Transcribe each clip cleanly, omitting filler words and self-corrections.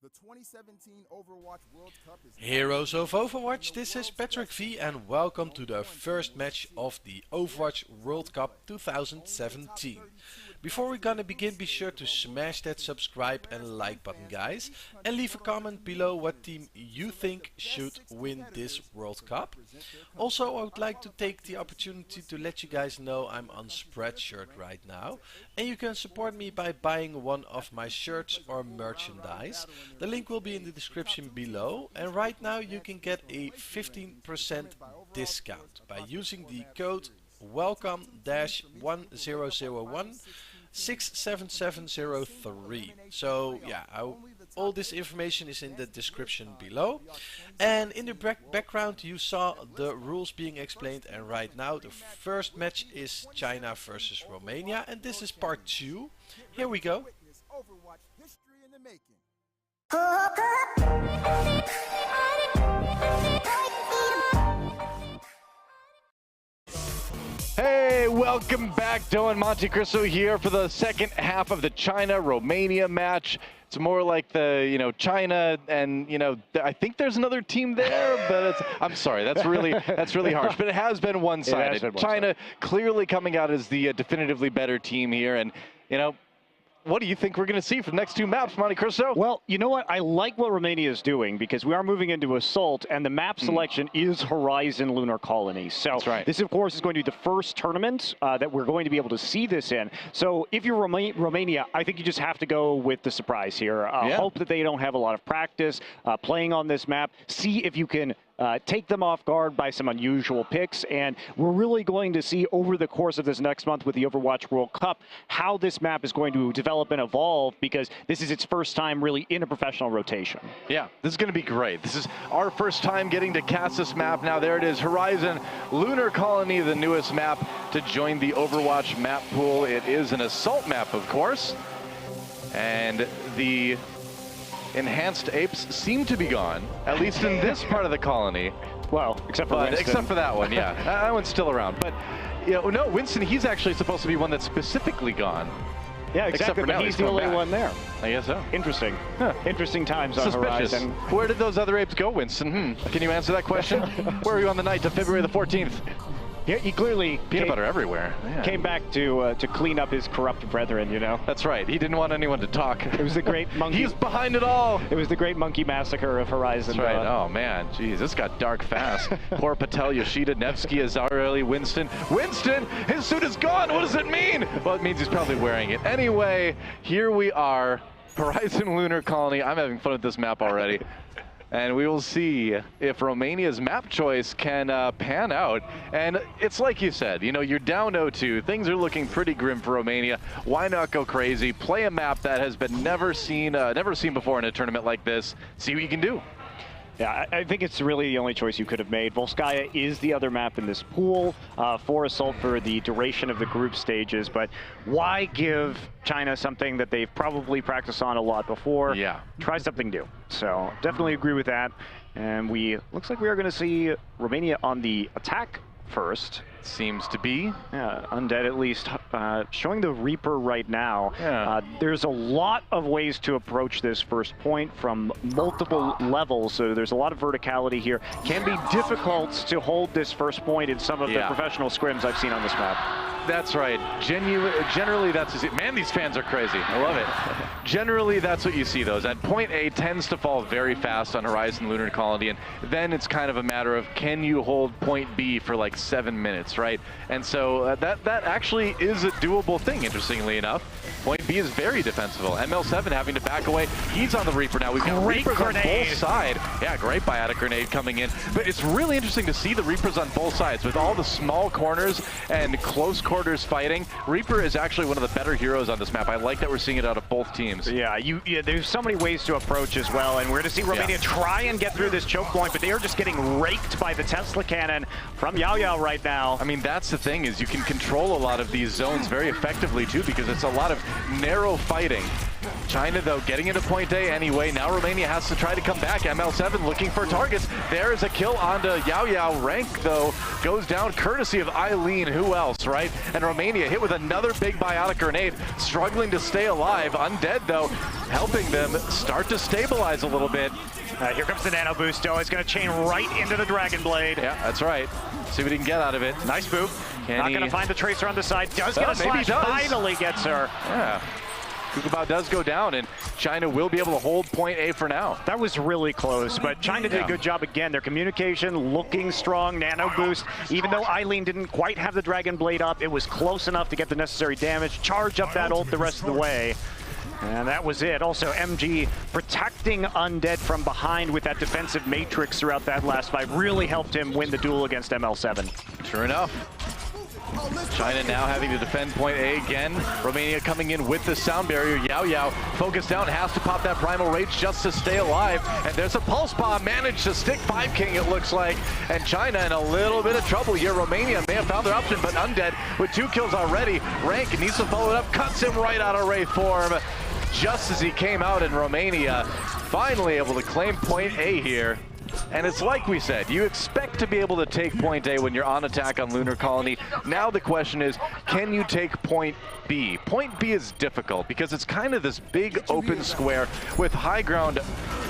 The 2017 Overwatch World Cup is Heroes of Overwatch, this is Patrick V and welcome to the first match of the Overwatch World Cup 2017. Before we're gonna begin, be sure to smash that subscribe and like button, guys, and leave a comment below what team you think should win this World Cup. Also, I would like to take the opportunity to let you guys know I'm on Spreadshirt right now, and you can support me by buying one of my shirts or merchandise. The link will be in the description below, and right now you can get a 15% discount by using the code welcome-1001 67703. So yeah, all this information is in the description below. And in the background you saw the rules being explained, and right now the first match is China versus Romania, and this is part 2. Here we go. Overwatch history in the making. Hey, welcome back. Dylan Monte Cristo here for the second half of the China-Romania match. It's more like the, China and, I think there's another team there, but I'm sorry, that's really harsh. But it has been one-sided. China clearly coming out as the definitively better team here, and, what do you think we're going to see for the next two maps, Monte Cristo? Well, you know what? I like what Romania is doing because we are moving into Assault, and the map selection is Horizon Lunar Colony. So that's right. This, of course, is going to be the first tournament that we're going to be able to see this in. So if you're Romania, I think you just have to go with the surprise here. Hope that they don't have a lot of practice playing on this map. See if you can take them off guard by some unusual picks, and we're really going to see over the course of this next month with the Overwatch World Cup how this map is going to develop and evolve, because this is its first time really in a professional rotation. Yeah, this is going to be great. This is our first time getting to cast this map. Now there it is, Horizon Lunar Colony, the newest map to join the Overwatch map pool. It is an Assault map, of course, and the enhanced apes seem to be gone, at least in this part of the colony. Well, except for Winston. Except for that one, yeah. That one's still around. But, no, Winston, he's actually supposed to be one that's specifically gone. Yeah, exactly, but he's the only one there. I guess so. Interesting. Huh. Interesting times on Horizon. Where did those other apes go, Winston? Can you answer that question? Where were you on the night of February the 14th? Yeah, he clearly peanut butter everywhere. Came back to clean up his corrupt brethren, That's right. He didn't want anyone to talk. It was the great monkey. He's behind it all. It was the great monkey massacre of Horizon. That's right. Oh man, jeez, this got dark fast. Poor Patel, Yoshida, Nevsky, Azareli, Winston. Winston, his suit is gone. What does it mean? Well, it means he's probably wearing it. Anyway, here we are, Horizon Lunar Colony. I'm having fun with this map already. And we will see if Romania's map choice can pan out. And it's like you said, you're down 0-2. Things are looking pretty grim for Romania. Why not go crazy? Play a map that has been never seen before in a tournament like this. See what you can do. Yeah, I think it's really the only choice you could have made. Volskaya is the other map in this pool for Assault for the duration of the group stages, but why give China something that they've probably practiced on a lot before? Yeah. Try something new. So definitely agree with that. And looks like we are going to see Romania on the attack first. Seems to be. Yeah, Undead at least showing the Reaper right now. Yeah. There's a lot of ways to approach this first point from multiple levels, so there's a lot of verticality here. Can be difficult to hold this first point in some of the professional scrims I've seen on this map. That's right. Generally, that's it. Man, these fans are crazy. I love it. Generally, that's what you see, those. And point A tends to fall very fast on Horizon Lunar Colony, and then it's kind of a matter of can you hold point B for like 7 minutes, right? And so that actually is a doable thing, interestingly enough. Point B is very defensible. ML7 having to back away. He's on the Reaper now. We've got Reapers on both sides. Yeah, great biotic grenade coming in. But it's really interesting to see the Reapers on both sides with all the small corners and close quarters fighting. Reaper is actually one of the better heroes on this map. I like that we're seeing it out of both teams. Yeah, there's so many ways to approach as well, and we're going to see Romania try and get through this choke point, but they are just getting raked by the Tesla cannon from YAOYAO right now. I mean, that's the thing, is you can control a lot of these zones very effectively too, because it's a lot of narrow fighting. China, though, getting into point A anyway. Now Romania has to try to come back. ML7 looking for targets. There is a kill onto YAOYAO. Rank, though, goes down courtesy of EILEEN. Who else, right? And Romania hit with another big biotic grenade, struggling to stay alive. Undead, though, helping them start to stabilize a little bit. Here comes the nano boost, though. It's going to chain right into the Dragon Blade. Yeah, that's right. See what he can get out of it. Nice boop. Not going to find the Tracer on the side. Does get a slash. Finally gets her. Yeah. LUCUBAU does go down, and China will be able to hold point A for now. That was really close, but China did a good job again. Their communication looking strong, nano boost. Even though EILEEN didn't quite have the Dragon Blade up, it was close enough to get the necessary damage, charge up that ult the rest of the way. And that was it. Also, MG protecting Undead from behind with that defensive matrix throughout that last fight really helped him win the duel against ML7. Sure enough. China now having to defend point A again. Romania coming in with the sound barrier. YAOYAO focused down, has to pop that primal rage just to stay alive. And there's a pulse bomb, managed to stick 5 King, it looks like. And China in a little bit of trouble here. Romania may have found their option, but Undead with 2 kills already. Rank needs to follow it up, cuts him right out of Wraith form. Just as he came out, in Romania finally able to claim point A here. And it's like we said, you expect to be able to take point A when you're on attack on Lunar Colony. Now the question is, can you take point B? Point B is difficult because it's kind of this big open square with high ground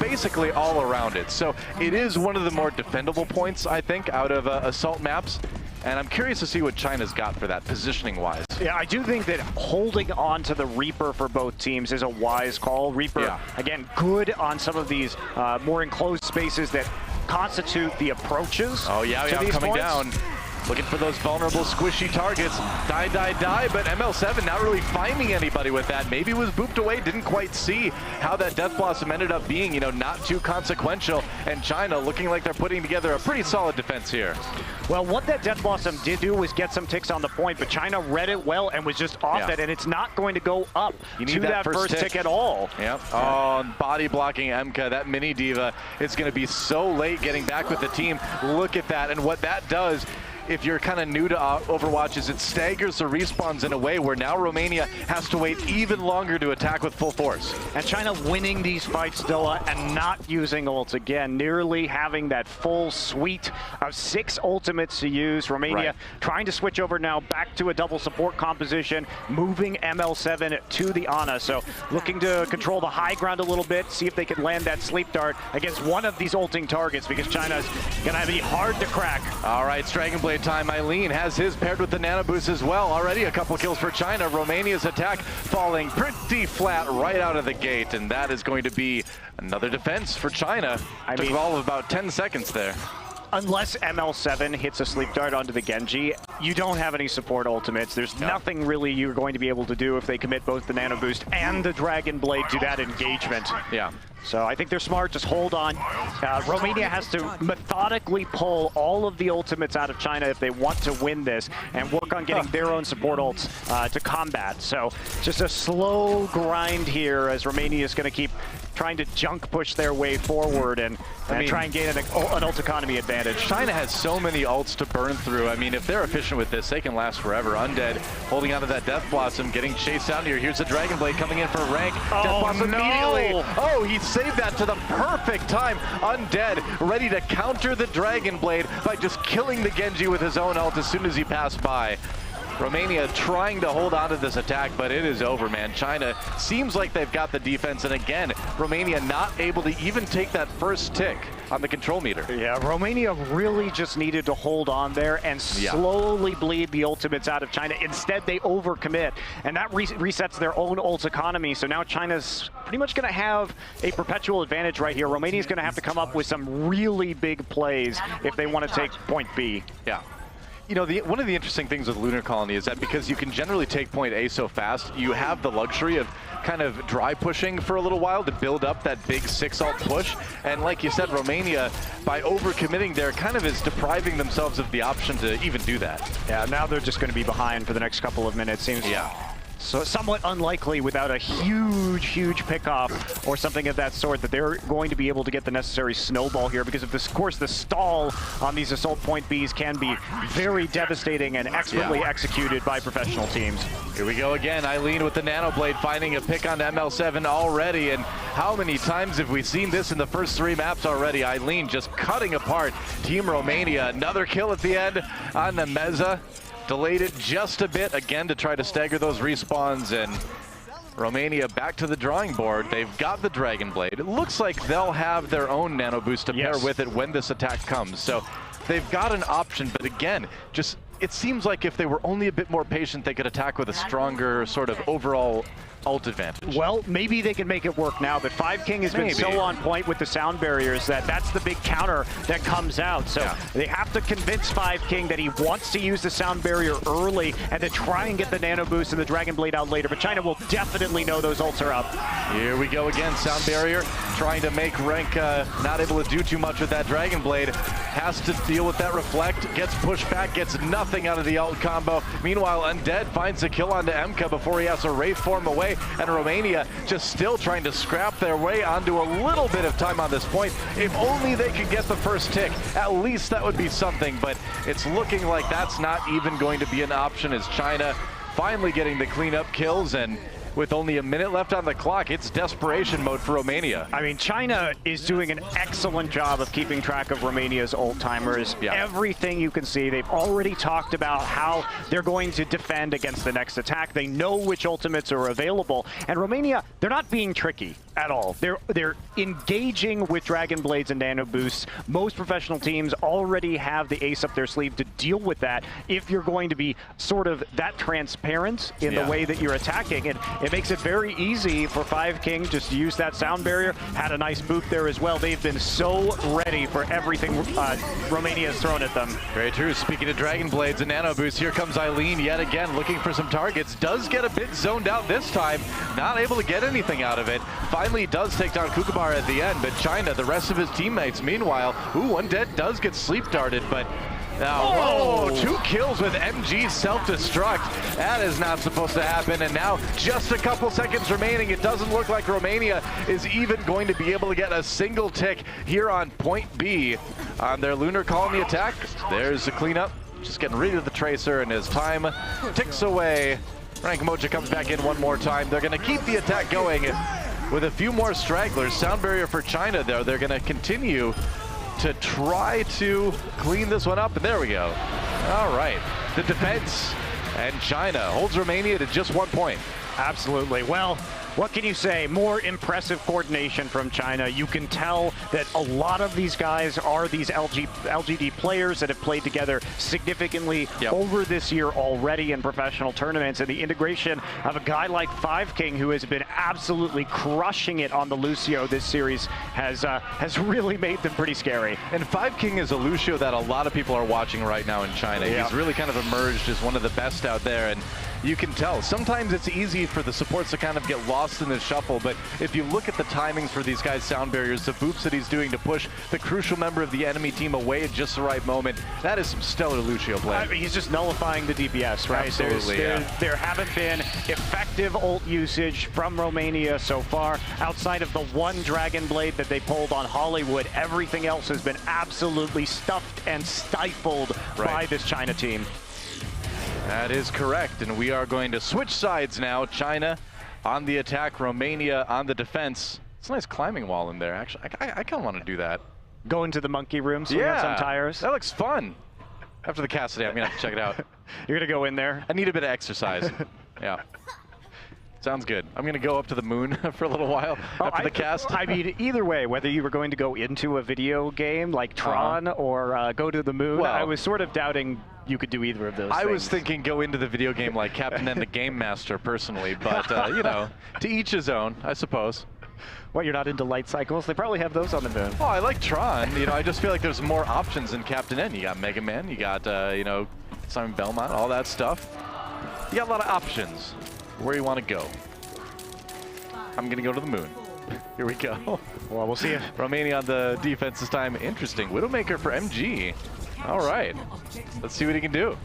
basically all around it. So it is one of the more defendable points, I think, out of assault maps. And I'm curious to see what China's got for that, positioning-wise. Yeah, I do think that holding on to the Reaper for both teams is a wise call. Reaper, again, good on some of these more enclosed spaces that constitute the approaches. Oh, yeah, coming down. Looking for those vulnerable, squishy targets. Die, die, die, but ML7 not really finding anybody with that. Maybe was booped away, didn't quite see how that Death Blossom ended up being, you know, not too consequential. And China looking like they're putting together a pretty solid defense here. Well, what that Death Blossom did do was get some ticks on the point, but China read it well and was just off it, and it's not going to go up to that first tick at all. Yep. Oh, body blocking Emka, that mini diva. It's going to be so late getting back with the team. Look at that, and what that does, if you're kind of new to Overwatch, is it staggers the respawns in a way where now Romania has to wait even longer to attack with full force. And China winning these fights, Doa, and not using ults again, nearly having that full suite of 6 ultimates to use. Romania trying to switch over now back to a double support composition, moving ML7 to the Ana. So looking to control the high ground a little bit, see if they can land that sleep dart against one of these ulting targets, because China's going to be hard to crack. All right, Dragon Blade time. EILEEN has his paired with the nano boost as well. Already a couple kills for China. Romania's attack falling pretty flat right out of the gate, and that is going to be another defense for China. Took all of about 10 seconds there. Unless ML7 hits a sleep dart onto the Genji, you don't have any support ultimates. There's nothing really you're going to be able to do if they commit both the nano boost and the Dragon Blade to that engagement. Yeah. So I think they're smart, just hold on. Romania has to methodically pull all of the ultimates out of China if they want to win this, and work on getting their own support ults to combat. So just a slow grind here as Romania is going to keep trying to junk push their way forward and try and gain an ult economy advantage. China has so many ults to burn through. I mean, if they're efficient with this, they can last forever. Undead holding onto that Death Blossom, getting chased down here. Here's the Dragon Blade coming in for Rank. Death Blossom immediately. Oh, he saved that to the perfect time. Undead ready to counter the Dragon Blade by just killing the Genji with his own ult as soon as he passed by. Romania trying to hold on to this attack, but it is over, man. China seems like they've got the defense, and again, Romania not able to even take that first tick on the control meter. Yeah, Romania really just needed to hold on there and slowly bleed the ultimates out of China. Instead, they overcommit, and that resets their own ult economy. So now China's pretty much going to have a perpetual advantage right here. Romania's going to have to come up with some really big plays if they want to take point B. Yeah. You know, one of the interesting things with Lunar Colony is that because you can generally take point A so fast, you have the luxury of kind of dry pushing for a little while to build up that big 6 ult push. And like you said, Romania, by overcommitting there, kind of is depriving themselves of the option to even do that. Yeah, now they're just going to be behind for the next couple of minutes. Seems So somewhat unlikely without a huge pickoff or something of that sort that they're going to be able to get the necessary snowball here, because of course the stall on these assault point Bs can be very devastating and expertly executed by professional teams. Here we go again. EILEEN with the Nano Blade finding a pick on ML7 already, and how many times have we seen this in the first 3 maps already? EILEEN just cutting apart Team Romania. Another kill at the end on the MEZA. Delayed it just a bit, again, to try to stagger those respawns, and Romania back to the drawing board. They've got the Dragon Blade. It looks like they'll have their own Nano Boost to pair with it when this attack comes. So they've got an option, but again, just it seems like if they were only a bit more patient, they could attack with a stronger sort of overall ult advantage. Well, maybe they can make it work now, but Five King has been so on point with the sound barriers that that's the big counter that comes out. So they have to convince Five King that he wants to use the sound barrier early and to try and get the Nano Boost and the Dragon Blade out later, but China will definitely know those ults are up. Here we go again, sound barrier, trying to make Rank not able to do too much with that Dragon Blade. Has to deal with that reflect, gets pushed back, gets nothing out of the ult combo. Meanwhile, Undead finds a kill onto Emka before he has to Wraith form away. And Romania just still trying to scrap their way onto a little bit of time on this point. If only they could get the first tick, at least that would be something, but it's looking like that's not even going to be an option, as China finally getting the cleanup kills, and with only a minute left on the clock, it's desperation mode for Romania. I mean, China is doing an excellent job of keeping track of Romania's ult timers. Everything you can see, they've already talked about how they're going to defend against the next attack. They know which ultimates are available, and Romania, they're not being tricky at all. They're engaging with Dragon Blades and Nano Boosts. Most professional teams already have the ace up their sleeve to deal with that if you're going to be sort of that transparent in the way that you're attacking. And it makes it very easy for Five King just to use that sound barrier. Had a nice boot there as well. They've been so ready for everything Romania has thrown at them. Very true. Speaking of Dragon Blades and Nano Boost, here comes EILEEN yet again looking for some targets. Does get a bit zoned out this time. Not able to get anything out of it. Finally does take down LUCUBAU at the end, but China, the rest of his teammates, meanwhile, Undead does get sleep darted, but now, 2 kills with MG self-destruct. That is not supposed to happen, and now just a couple seconds remaining. It doesn't look like Romania is even going to be able to get a single tick here on point B on their lunar colony attack. There's the cleanup, just getting rid of the Tracer, and as time ticks away, Ranknomoja comes back in one more time. They're going to keep the attack going with a few more stragglers. Sound barrier for China, though. They're going to continue to try to clean this one up, and there we go. All right, the defense, and China holds Romania to just 1 point. Absolutely. Well, what can you say? More impressive coordination from China. You can tell that a lot of these guys are these LGD players that have played together significantly over this year already in professional tournaments, and the integration of a guy like Five King, who has been absolutely crushing it on the Lucio this series, has really made them pretty scary. And Five King is a Lucio that a lot of people are watching right now in China. He's really kind of emerged as one of the best out there, and you can tell. Sometimes it's easy for the supports to kind of get lost in the shuffle, but if you look at the timings for these guys' sound barriers, the boops that he's doing to push the crucial member of the enemy team away at just the right moment, that is some stellar Lucio play. I mean, he's just nullifying the DPS, right? Absolutely, there haven't been effective ult usage from Romania so far. Outside of the one Dragon Blade that they pulled on Hollywood, everything else has been absolutely stuffed and stifled by this China team. That is correct, and we are going to switch sides now. China on the attack, Romania on the defense. It's a nice climbing wall in there, actually. I kind of want to do that. Go into the monkey room, swing on some tires. That looks fun. After the cast today, I'm going to have to check it out. You're going to go in there? I need a bit of exercise. Yeah. Sounds good. I'm going to go up to the moon for a little while after the cast. I mean, either way, whether you were going to go into a video game like Tron or go to the moon, I was sort of doubting you could do either of those things. I was thinking go into the video game like Captain and the Game Master, personally, but, you know, to each his own, I suppose. What, you're not into light cycles? They probably have those on the moon. Oh, I like Tron. You know, I just feel like there's more options than Captain N. You got Mega Man, you got, you know, Simon Belmont, all that stuff. You got a lot of options where you want to go. I'm going to go to the moon. Here we go. Well, we'll see you. Romania on the defense this time. Interesting. Widowmaker for MG. All right. Let's see what he can do.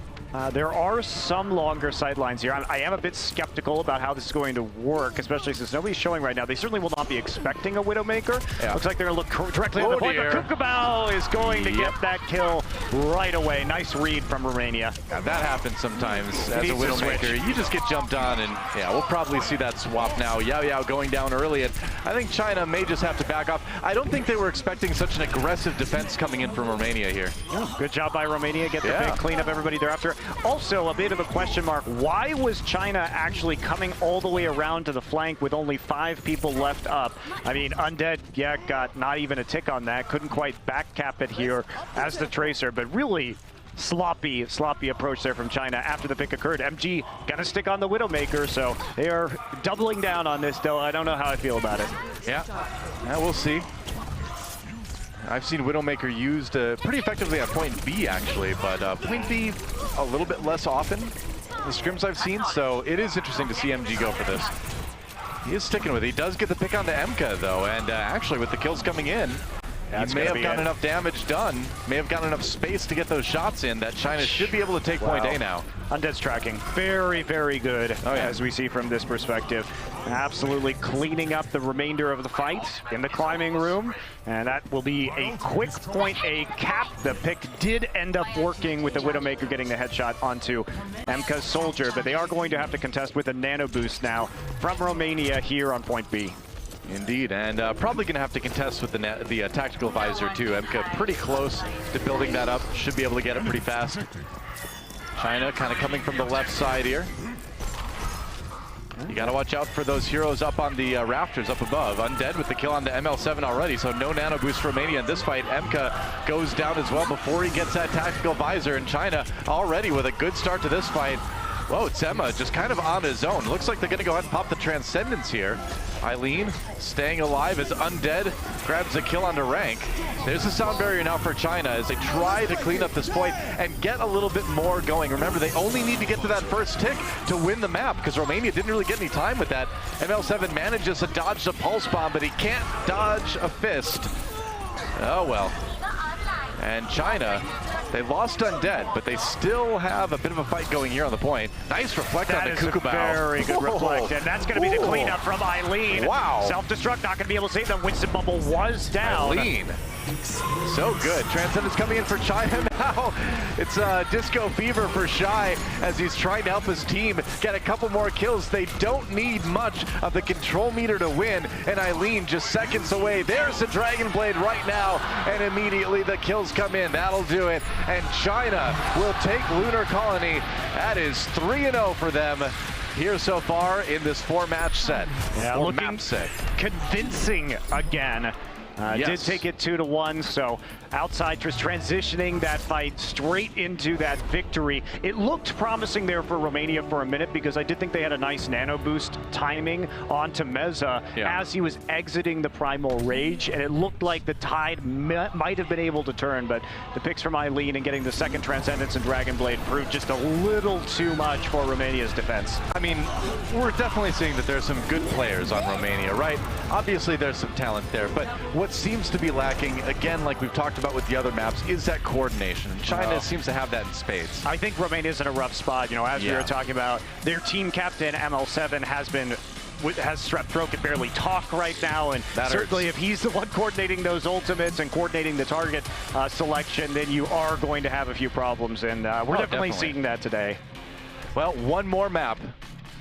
There are some longer sidelines here. I am a bit skeptical about how this is going to work, especially since nobody's showing right now. They certainly will not be expecting a Widowmaker. Yeah. Looks like they're going to look directly at the point, but LUCUBAU is going to get that kill right away. Nice read from Romania. Yeah, that happens sometimes as a Widowmaker. You just get jumped on, and yeah, we'll probably see that swap now. YAOYAO going down early, and I think China may just have to back off. I don't think they were expecting such an aggressive defense coming in from Romania here. Yeah, good job by Romania. Get the big clean up everybody thereafter. Also, a bit of a question mark. Why was China actually coming all the way around to the flank with only 5 people left up? I mean, UNDEAD, yeah, got not even a tick on that. Couldn't quite back cap it here as the tracer, but really sloppy approach there from China after the pick occurred. MG gonna stick on the Widowmaker, so they are doubling down on this, though. I don't know how I feel about it. Yeah, we'll see. I've seen Widowmaker used pretty effectively at point B, actually, but point B a little bit less often, the scrims I've seen, so it is interesting to see MG go for this. He is sticking with it. He does get the pick on the Emka, though, and actually with the kills coming in, he may have gotten enough damage done, may have gotten enough space to get those shots in that China should be able to take point A now. UNDEAD's tracking very, very good, as we see from this perspective. Absolutely cleaning up the remainder of the fight in the climbing room, and that will be a quick point A cap. The pick did end up working with the Widowmaker getting the headshot onto Emka's soldier, but they are going to have to contest with a nano boost now from Romania here on point B. Indeed, and probably going to have to contest with the tactical visor too. Emka pretty close to building that up. Should be able to get it pretty fast. China kind of coming from the left side here. You got to watch out for those heroes up on the rafters up above. UNDEAD with the kill on the ML7 already, so no nano boost for Romania in this fight. Emka goes down as well before he gets that tactical visor, and China already with a good start to this fight. Whoa, TSEMA just kind of on his own. Looks like they're going to go ahead and pop the Transcendence here. EILEEN staying alive as UNDEAD grabs a kill onto Rank. There's a sound barrier now for China as they try to clean up this point and get a little bit more going. Remember, they only need to get to that first tick to win the map because Romania didn't really get any time with that. ML7 manages to dodge the pulse bomb, but he can't dodge a fist. Oh well. And China, they lost UNDEAD, but they still have a bit of a fight going here on the point. Nice reflect on the LUCUBAU. Very good reflect, and that's going to be the cleanup from EILEEN. Wow. Self-destruct, not going to be able to save them. Winston Bubble was down. EILEEN. So good. Transcendence coming in for China now. It's disco fever for Shy as he's trying to help his team get a couple more kills. They don't need much of the control meter to win, and EILEEN just seconds away. There's the Dragon Blade right now, and immediately the kills come in. That'll do it, and China will take Lunar Colony. That is 3-0 for them here so far in this 4-match set. Yeah, looking convincing again. Did take it 2-1, so outside just transitioning that fight straight into that victory. It looked promising there for Romania for a minute because I did think they had a nice nano boost timing onto MEZA as he was exiting the Primal Rage, and it looked like the tide might have been able to turn, but the picks from EILEEN and getting the second Transcendence and Dragon Blade proved just a little too much for Romania's defense. I mean, we're definitely seeing that there's some good players on Romania, right? Obviously there's some talent there, but what seems to be lacking, again, like we've talked about with the other maps, is that coordination. China seems to have that in spades. I think Romania's in a rough spot. You know, as we were talking about, their team captain, ML7, has strep throat, can barely talk right now, and that certainly if he's the one coordinating those ultimates and coordinating the target selection, then you are going to have a few problems, and we're definitely seeing that today. Well, one more map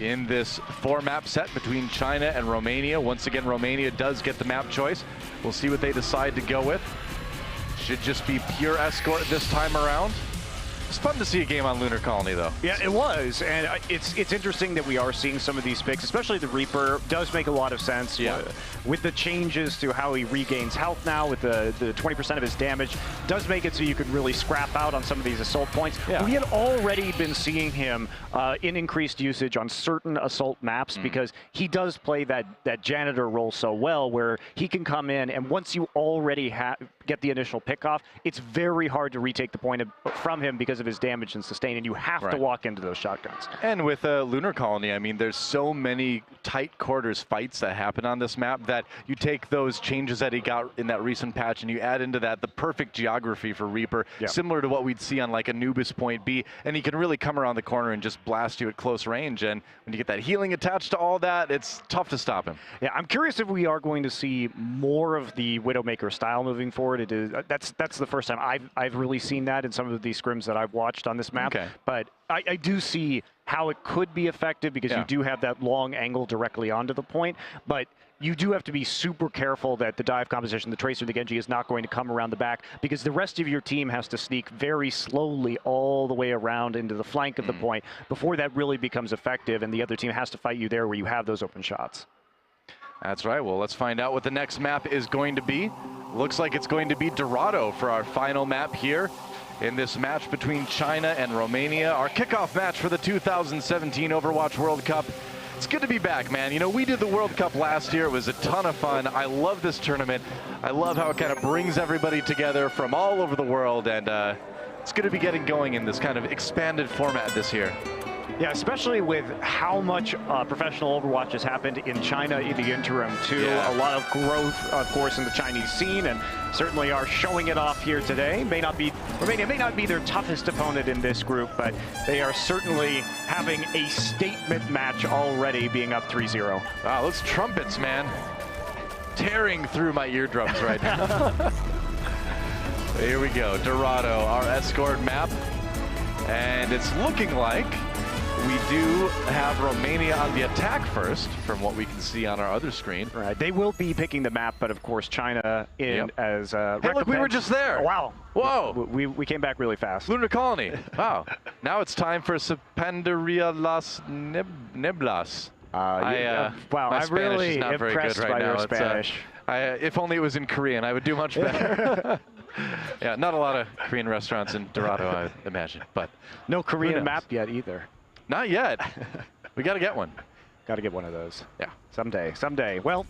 in this 4-map set between China and Romania. Once again, Romania does get the map choice. We'll see what they decide to go with. Should just be pure escort this time around. It's fun to see a game on Lunar Colony, though. Yeah, it was, and it's interesting that we are seeing some of these picks, especially the Reaper. Does make a lot of sense with the changes to how he regains health now, with the 20% of his damage. Does make it so you could really scrap out on some of these assault points. Yeah. We had already been seeing him in increased usage on certain assault maps because he does play that janitor role so well, where he can come in, and once you already have get the initial pick off, it's very hard to retake the point from him because of his damage and sustain, and you have to walk into those shotguns. And with Lunar Colony, I mean, there's so many tight quarters fights that happen on this map that you take those changes that he got in that recent patch and you add into that the perfect geography for Reaper, similar to what we'd see on like Anubis Point B, and he can really come around the corner and just blast you at close range, and when you get that healing attached to all that, it's tough to stop him. Yeah, I'm curious if we are going to see more of the Widowmaker style moving forward. It is that's the first time I've really seen that in some of these scrims that I've watched on this map. But I do see how it could be effective because you do have that long angle directly onto the point, but you do have to be super careful that the dive composition, the Tracer, the Genji is not going to come around the back, because the rest of your team has to sneak very slowly all the way around into the flank of the point before that really becomes effective, and the other team has to fight you there where you have those open shots. That's right. Well, let's find out what the next map is going to be. Looks like it's going to be Dorado for our final map here in this match between China and Romania, our kickoff match for the 2017 Overwatch World Cup. It's good to be back, man. You know, we did the World Cup last year. It was a ton of fun. I love this tournament. I love how it kind of brings everybody together from all over the world, and it's good to be getting going in this kind of expanded format this year. Yeah, especially with how much professional Overwatch has happened in China in the interim, too. A lot of growth, of course, in the Chinese scene, and certainly are showing it off here today. Romania may not be their toughest opponent in this group, but they are certainly having a statement match already, being up 3-0. Wow, those trumpets, man. Tearing through my eardrums right now. Here we go, Dorado, our escort map. And it's looking like we do have Romania on the attack first, from what we can see on our other screen. Right, they will be picking the map, but of course China in as hey, look, we were just there. Oh, wow. Whoa. We came back really fast. Lunar Colony. Wow. Now it's time for Sepandaria las Neblas. Wow, I'm really impressed by your Spanish. If only it was in Korean, I would do much better. Yeah, not a lot of Korean restaurants in Dorado, I would imagine, but no Korean map yet either. Not yet. We got to get one. Got to get one of those. Yeah. Someday. Well,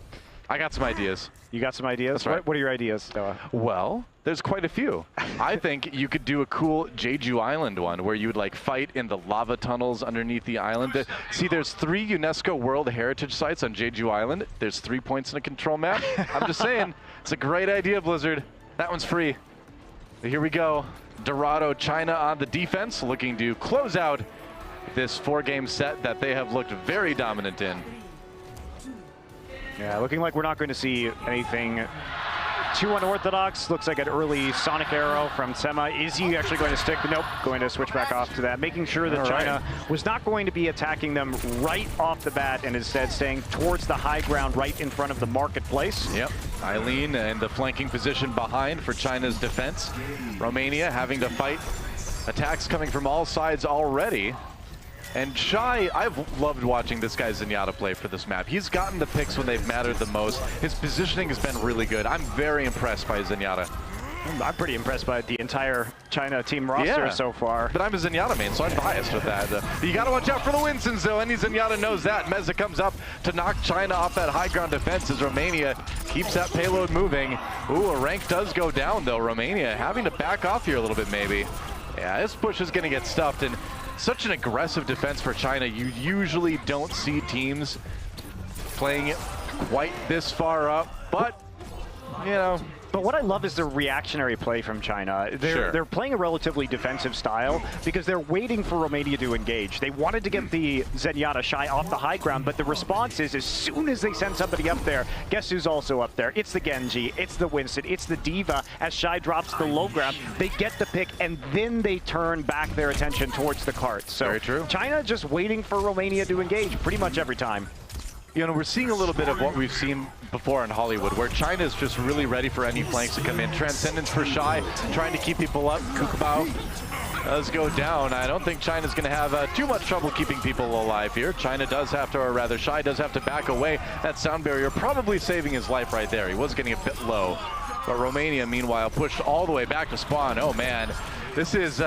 I got some ideas. You got some ideas? That's right. What are your ideas, Noah? Well, there's quite a few. I think you could do a cool Jeju Island one where you would like fight in the lava tunnels underneath the island. See, there's 3 UNESCO World Heritage sites on Jeju Island. There's 3 points in a control map. I'm just saying, it's a great idea, Blizzard. That one's free. But here we go. Dorado, China on the defense, looking to close out this 4-game set that they have looked very dominant in. Yeah, looking like we're not going to see anything too unorthodox. Looks like an early Sonic Arrow from TSEMA. Is he actually going to stick? Nope, going to switch back off to that, making sure that China was not going to be attacking them right off the bat and instead staying towards the high ground right in front of the marketplace. Yep, EILEEN in the flanking position behind for China's defense. Romania having to fight attacks coming from all sides already. And Shy, I've loved watching this guy Zenyatta play for this map. He's gotten the picks when they've mattered the most. His positioning has been really good. I'm very impressed by Zenyatta. I'm pretty impressed by the entire China team roster so far. But I'm a Zenyatta main, so I'm biased with that. You got to watch out for the Winston's, though. Any Zenyatta knows that. MEZA comes up to knock China off that high ground defense as Romania keeps that payload moving. Ooh, a rank does go down, though. Romania having to back off here a little bit, maybe. Yeah, this push is going to get stuffed, and such an aggressive defense for China. You usually don't see teams playing it quite this far up, but, you know. But what I love is the reactionary play from China. They're playing a relatively defensive style because they're waiting for Romania to engage. They wanted to get the Zenyatta Shy off the high ground, but the response is as soon as they send somebody up there, guess who's also up there? It's the Genji, it's the Winston, it's the Diva. As Shy drops to the low ground, they get the pick, and then they turn back their attention towards the cart. So very true. China just waiting for Romania to engage pretty much every time. You know, we're seeing a little bit of what we've seen before in Hollywood, where China is just really ready for any flanks to come in. Transcendence for Shy, trying to keep people up. LUCUBAU does go down. I don't think China's going to have too much trouble keeping people alive here. China does have to, or rather Shy does have to back away. That sound barrier probably saving his life right there. He was getting a bit low. But Romania, meanwhile, pushed all the way back to spawn. Oh, man. This is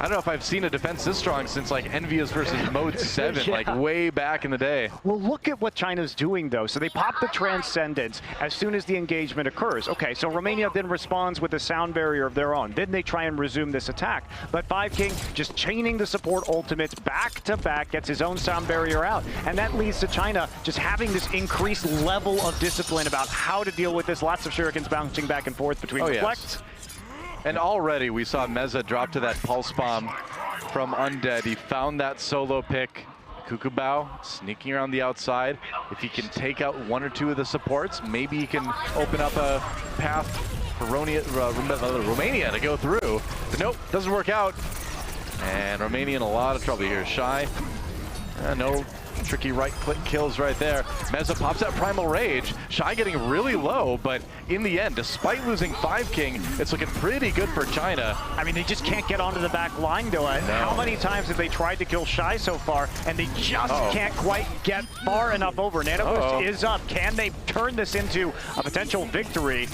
I don't know if I've seen a defense this strong since like Envious versus Mode 7, like way back in the day. Well, look at what China's doing though. So they pop the Transcendence as soon as the engagement occurs. Okay, so Romania then responds with a sound barrier of their own. Then they try and resume this attack. But 5King just chaining the support ultimates back to back, gets his own sound barrier out. And that leads to China just having this increased level of discipline about how to deal with this. Lots of shurikens bouncing back and forth between Reflect. Yes. And already we saw MEZA drop to that pulse bomb from UNDEAD. He found that solo pick. LUCUBAU sneaking around the outside. If he can take out one or two of the supports, maybe he can open up a path for Romania to go through. But nope, doesn't work out. And Romania in a lot of trouble here. Shy, no tricky right-click kills right there. MEZA pops that Primal Rage. Shy getting really low, but in the end, despite losing 5King, it's looking pretty good for China. I mean, they just can't get onto the back line, though. No. How many times have they tried to kill Shy so far, and they just can't quite get far enough over? Nanoboost is up. Can they turn this into a potential victory?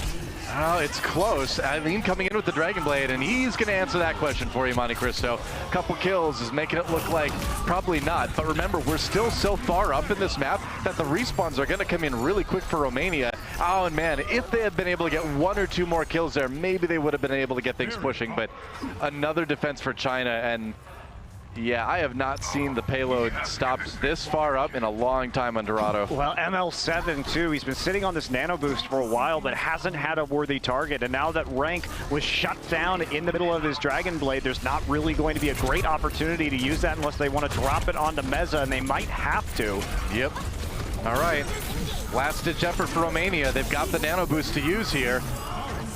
Oh, it's close. EILEEN coming in with the Dragon Blade, and he's going to answer that question for you, Monte Cristo. Couple kills is making it look like probably not. But remember, we're still so far up in this map that the respawns are going to come in really quick for Romania. Oh, and man, if they had been able to get one or two more kills there, maybe they would have been able to get things pushing. But another defense for China, and yeah, I have not seen the payload stopped this far up in a long time on Dorado. Well, ML7 too, he's been sitting on this nano boost for a while, but hasn't had a worthy target. And now that Rank was shut down in the middle of his Dragon Blade, there's not really going to be a great opportunity to use that unless they want to drop it onto MEZA, and they might have to. Yep. All right. Last-ditch effort for Romania. They've got the nano boost to use here.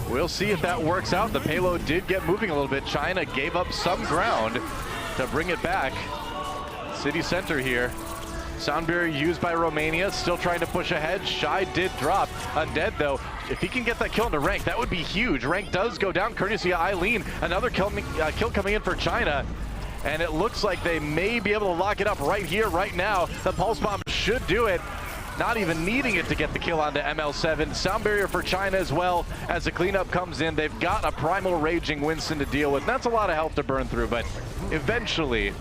We'll see if that works out. The payload did get moving a little bit. China gave up some ground to bring it back. City center here. Sound barrier used by Romania, still trying to push ahead. Shy did drop. UNDEAD though, if he can get that kill into Rank, that would be huge. Rank does go down courtesy of EILEEN. Another kill coming in for China. And it looks like they may be able to lock it up right here, right now. The pulse bomb should do it. Not even needing it to get the kill onto ML7. Sound barrier for China as well as the cleanup comes in. They've got a Primal Raging Winston to deal with. That's a lot of health to burn through, but eventually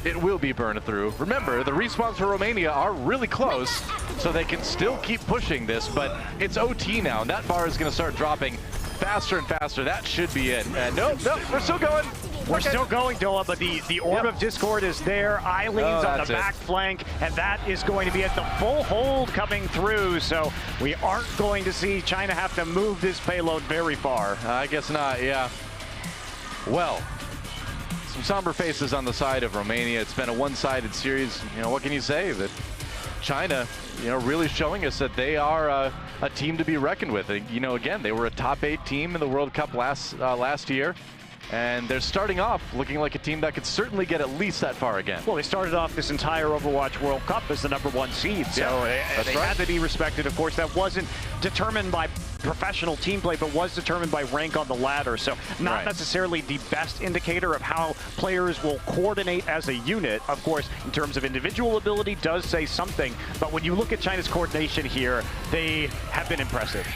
it will be burned through. Remember, the respawns for Romania are really close, so they can still keep pushing this, but it's OT now, and that bar is going to start dropping faster and faster. That should be it. And nope, we're still going. We're still going, Doa, but the Orb of Discord is there. EILEEN's on the back flank, and that is going to be at the full hold coming through. So we aren't going to see China have to move this payload very far. I guess not, yeah. Well, some somber faces on the side of Romania. It's been a one-sided series. You know, what can you say? That China, you know, really showing us that they are a team to be reckoned with. You know, again, they were a top 8 team in the World Cup last year. And they're starting off looking like a team that could certainly get at least that far again. Well, they started off this entire Overwatch World Cup as the #1 seed, so they had to be respected. Of course, that wasn't determined by professional team play, but was determined by rank on the ladder. So not necessarily the best indicator of how players will coordinate as a unit. Of course, in terms of individual ability, does say something. But when you look at China's coordination here, they have been impressive.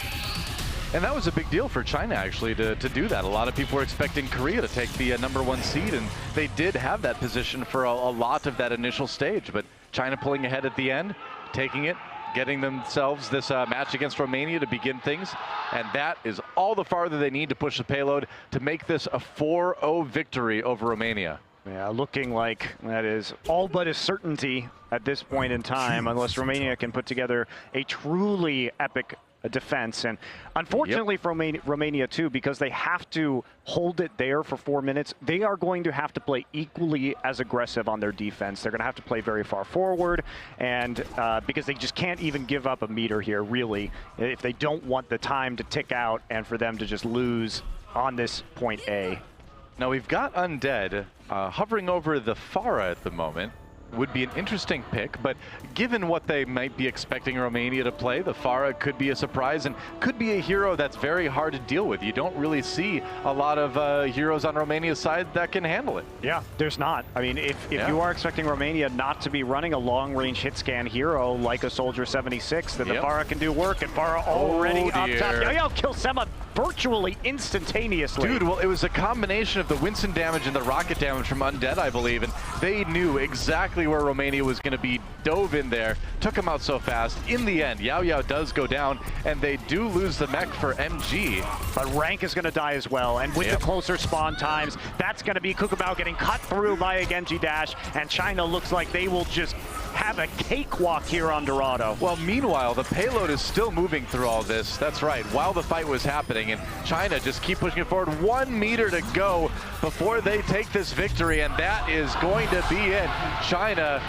And that was a big deal for China, actually, to do that. A lot of people were expecting Korea to take the #1 seed, and they did have that position for a lot of that initial stage. But China pulling ahead at the end, taking it, getting themselves this match against Romania to begin things. And that is all the farther they need to push the payload to make this a 4-0 victory over Romania. Yeah, looking like that is all but a certainty at this point in time, unless Romania can put together a truly epic defense. And unfortunately for Romania too, because they have to hold it there for 4 minutes, they are going to have to play equally as aggressive on their defense. They're going to have to play very far forward, and because they just can't even give up a meter here, really, if they don't want the time to tick out and for them to just lose on this point A. Now we've got UNDEAD hovering over the Pharah at the moment. would be an interesting pick, but given what they might be expecting Romania to play, the Pharah could be a surprise and could be a hero that's very hard to deal with. You don't really see a lot of heroes on Romania's side that can handle it. Yeah, there's not. I mean, if you are expecting Romania not to be running a long-range hit scan hero like a Soldier 76, then the Pharah can do work, and Pharah already up top. YAOYAO kills TSEMA virtually instantaneously. Dude, well, it was a combination of the Winston damage and the rocket damage from Undead, I believe, and they knew exactly where Romania was going to be, dove in there, took him out so fast. In the end, YAOYAO does go down, and they do lose the mech for MG. But Rank is going to die as well, and with the closer spawn times, that's going to be LUCUBAU getting cut through by a Genji dash, and China looks like they will just have a cakewalk here on Dorado. Well, meanwhile, the payload is still moving through all this. That's right, while the fight was happening, and China just keep pushing it forward. 1 meter to go before they take this victory, and that is going to be it. China,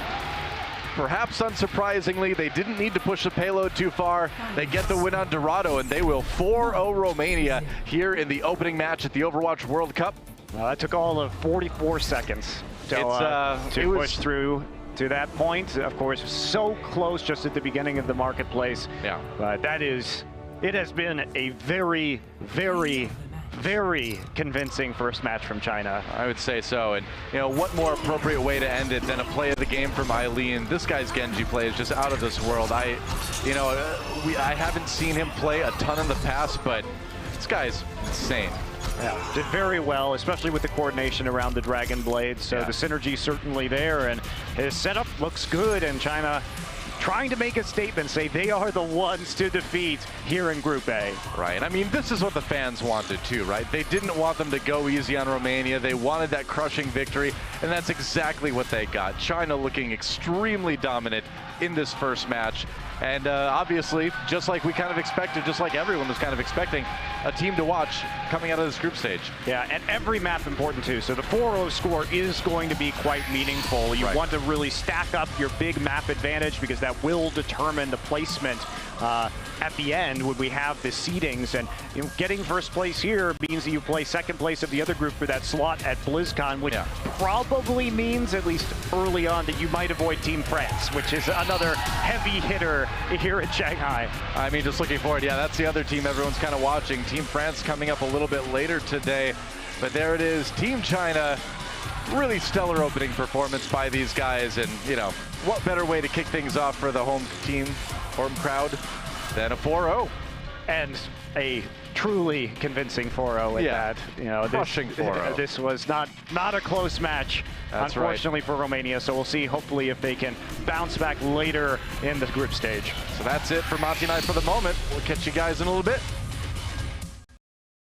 perhaps unsurprisingly, they didn't need to push the payload too far. They get the win on Dorado, and they will 4-0 Romania here in the opening match at the Overwatch World Cup. That took all of 44 seconds to push through to that point. Of course, so close just at the beginning of the marketplace. Yeah. But it has been a very, very, very convincing first match from China. I would say so, and you know, what more appropriate way to end it than a play of the game from EILEEN. This guy's Genji play is just out of this world. I haven't seen him play a ton in the past, but this guy's insane. Yeah, did very well, especially with the coordination around the Dragon Blade. So the synergy certainly there, and his setup looks good, and China trying to make a statement, say they are the ones to defeat here in Group A. Right, I mean, this is what the fans wanted too, right? They didn't want them to go easy on Romania. They wanted that crushing victory, and that's exactly what they got. China looking extremely dominant in this first match. And obviously, just like we kind of expected, just like everyone was kind of expecting, a team to watch coming out of this group stage. Yeah, and every map important too. So the 4-0 score is going to be quite meaningful. You want to really stack up your big map advantage because that will determine the placement at the end when we have the seedings. And getting first place here means that you play second place of the other group for that slot at BlizzCon, which probably means, at least early on, that you might avoid Team France, which is another heavy hitter here in Shanghai. I mean, just looking forward, that's the other team everyone's kind of watching. Team France coming up a little bit later today, but there it is, Team China. Really stellar opening performance by these guys, and you know, what better way to kick things off for the home team, home crowd, than a 4-0. And a truly convincing 4-0 at that. You know, crushing 4-0. This was not a close match, unfortunately, for Romania. So we'll see, hopefully, if they can bounce back later in the group stage. So that's it for Monty and I for the moment. We'll catch you guys in a little bit.